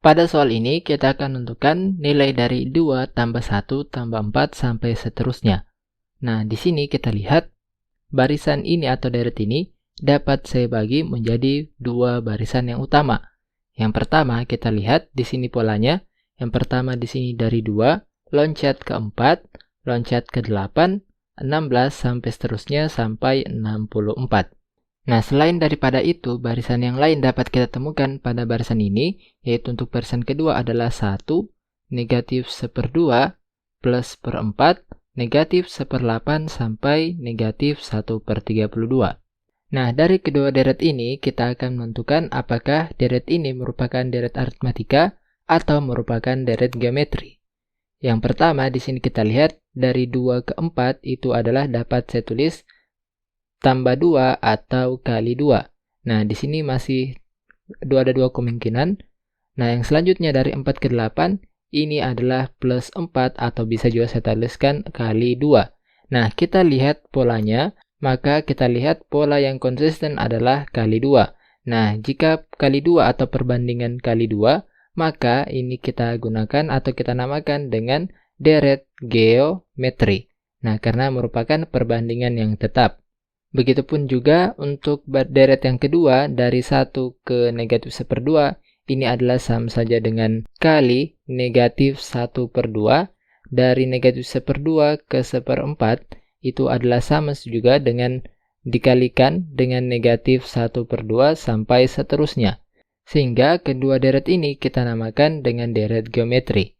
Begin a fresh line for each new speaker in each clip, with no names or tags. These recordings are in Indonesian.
Pada soal ini, kita akan menentukan nilai dari 2 tambah 1 tambah 4 sampai seterusnya. Nah, di sini kita lihat barisan ini atau deret ini dapat saya bagi menjadi dua barisan yang utama. Yang pertama, kita lihat di sini polanya. Yang pertama di sini dari 2, loncat ke 4, loncat ke 8, 16 sampai seterusnya sampai 64. Nah, selain daripada itu, barisan yang lain dapat kita temukan pada barisan ini, yaitu untuk barisan kedua adalah 1, negatif 1/2, plus per 4, negatif 1/8, sampai negatif 1/32. Nah, dari kedua deret ini, kita akan menentukan apakah deret ini merupakan deret aritmatika atau merupakan deret geometri. Yang pertama, di sini kita lihat dari 2 ke 4 itu adalah dapat saya tulis tambah 2 atau kali 2. Nah, di sini masih ada dua kemungkinan. Nah, yang selanjutnya dari 4 ke 8, ini adalah plus 4 atau bisa juga saya tuliskan kali 2. Nah, kita lihat polanya, maka kita lihat pola yang konsisten adalah kali 2. Nah, jika kali 2 atau perbandingan kali 2, maka ini kita gunakan atau kita namakan dengan deret geometri. Nah, karena merupakan perbandingan yang tetap. Begitupun juga untuk deret yang kedua dari 1 ke negatif 1/2, ini adalah sama saja dengan kali negatif 1/2. Dari negatif 1/2 ke 1/4 itu adalah sama juga dengan dikalikan dengan negatif 1/2 sampai seterusnya. Sehingga kedua deret ini kita namakan dengan deret geometri.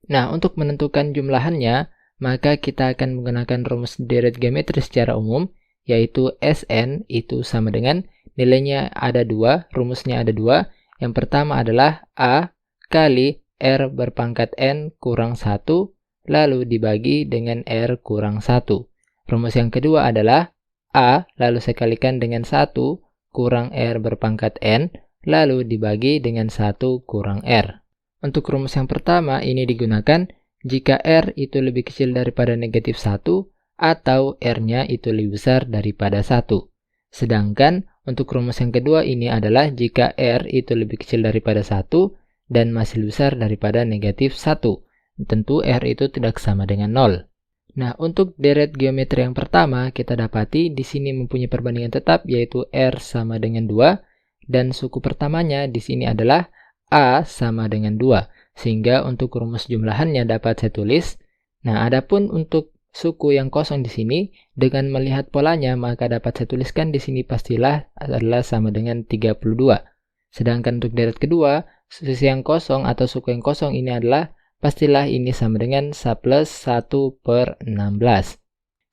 Nah, untuk menentukan jumlahannya, maka kita akan menggunakan rumus deret geometri secara umum, yaitu Sn itu sama dengan nilainya ada 2, rumusnya ada 2. Yang pertama adalah A kali R berpangkat N kurang 1, lalu dibagi dengan R kurang 1. Rumus yang kedua adalah A lalu saya kalikan dengan 1 kurang R berpangkat N, lalu dibagi dengan 1 kurang R. Untuk rumus yang pertama ini digunakan jika R itu lebih kecil daripada negatif 1, atau R-nya itu lebih besar daripada 1. Sedangkan untuk rumus yang kedua ini adalah jika R itu lebih kecil daripada 1 dan masih lebih besar daripada negatif 1. Tentu R itu tidak sama dengan 0. Nah, untuk deret geometri yang pertama, kita dapati di sini mempunyai perbandingan tetap yaitu R sama dengan 2, dan suku pertamanya di sini adalah A sama dengan 2. Sehingga untuk rumus jumlahannya dapat saya tulis. Nah, adapun untuk suku yang kosong di sini, dengan melihat polanya, maka dapat saya tuliskan di sini pastilah adalah sama dengan 32. Sedangkan untuk deret kedua, sisi yang kosong atau suku yang kosong ini adalah pastilah ini sama dengan plus 1/16.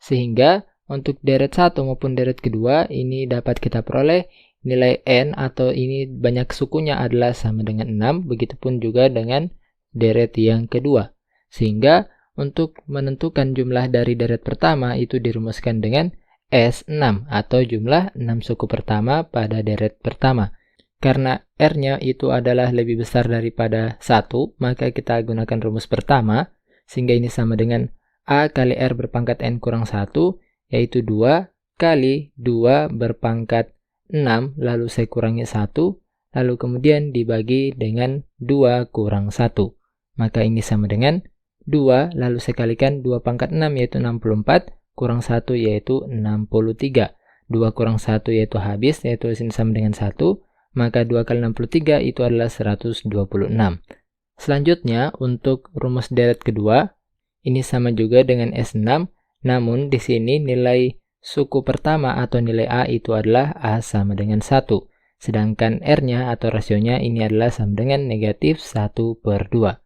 Sehingga untuk deret 1 maupun deret kedua, ini dapat kita peroleh nilai N atau ini banyak sukunya adalah sama dengan 6, begitupun juga dengan deret yang kedua. Sehingga untuk menentukan jumlah dari deret pertama itu dirumuskan dengan S6 atau jumlah 6 suku pertama pada deret pertama. Karena R-nya itu adalah lebih besar daripada 1, maka kita gunakan rumus pertama, sehingga ini sama dengan A kali R berpangkat N kurang 1, yaitu 2 kali 2 berpangkat 6, lalu saya kurangi 1, lalu kemudian dibagi dengan 2 kurang 1. Maka ini sama dengan 2, lalu saya kalikan 2 pangkat 6 yaitu 64, kurang 1 yaitu 63. 2 kurang 1 yaitu habis, yaitu ini sama dengan 1, maka 2 kali 63 itu adalah 126. Selanjutnya, untuk rumus deret kedua, ini sama juga dengan S6, namun di sini nilai suku pertama atau nilai A itu adalah A sama dengan 1. Sedangkan R-nya atau rasionya ini adalah sama dengan negatif 1/2.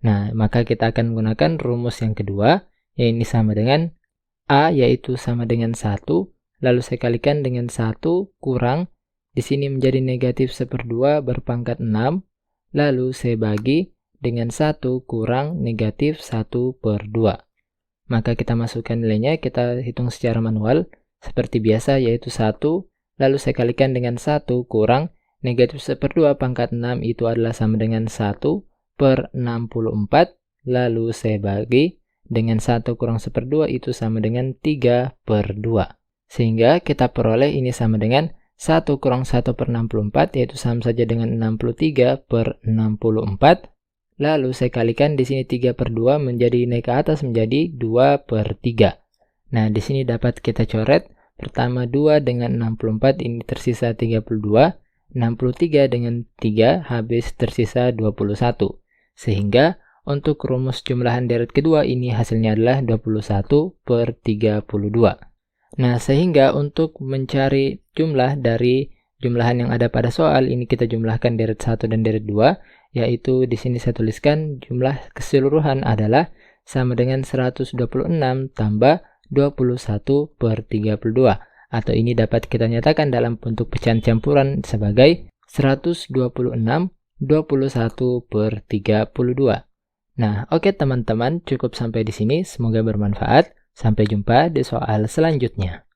Nah, maka kita akan menggunakan rumus yang kedua, yang ini sama dengan A yaitu sama dengan 1, lalu saya kalikan dengan 1 kurang, di sini menjadi negatif 1/2 berpangkat 6, lalu saya bagi dengan 1 kurang negatif 1/2. Maka kita masukkan nilainya, kita hitung secara manual, seperti biasa yaitu 1, lalu saya kalikan dengan 1 kurang negatif 1/2 pangkat 6 itu adalah sama dengan 1/64, lalu saya bagi dengan 1 kurang 1/2 itu sama dengan 3/2. Sehingga kita peroleh ini sama dengan 1 kurang 1 per 64, yaitu sama saja dengan 63 per 64. Lalu saya kalikan di sini 3 per 2 menjadi naik ke atas menjadi 2 per 3. Nah, di sini dapat kita coret. Pertama 2 dengan 64 ini tersisa 32. 63 dengan 3 habis tersisa 21. Sehingga untuk rumus jumlahan deret kedua ini hasilnya adalah 21 per 32. Nah, sehingga untuk mencari jumlah dari jumlahan yang ada pada soal ini kita jumlahkan deret 1 dan deret 2, yaitu di sini saya tuliskan jumlah keseluruhan adalah sama dengan 126 tambah 21 per 32. Atau ini dapat kita nyatakan dalam bentuk pecahan campuran sebagai 126 21 per 32. Nah, oke teman-teman, cukup sampai di sini. Semoga bermanfaat. Sampai jumpa di soal selanjutnya.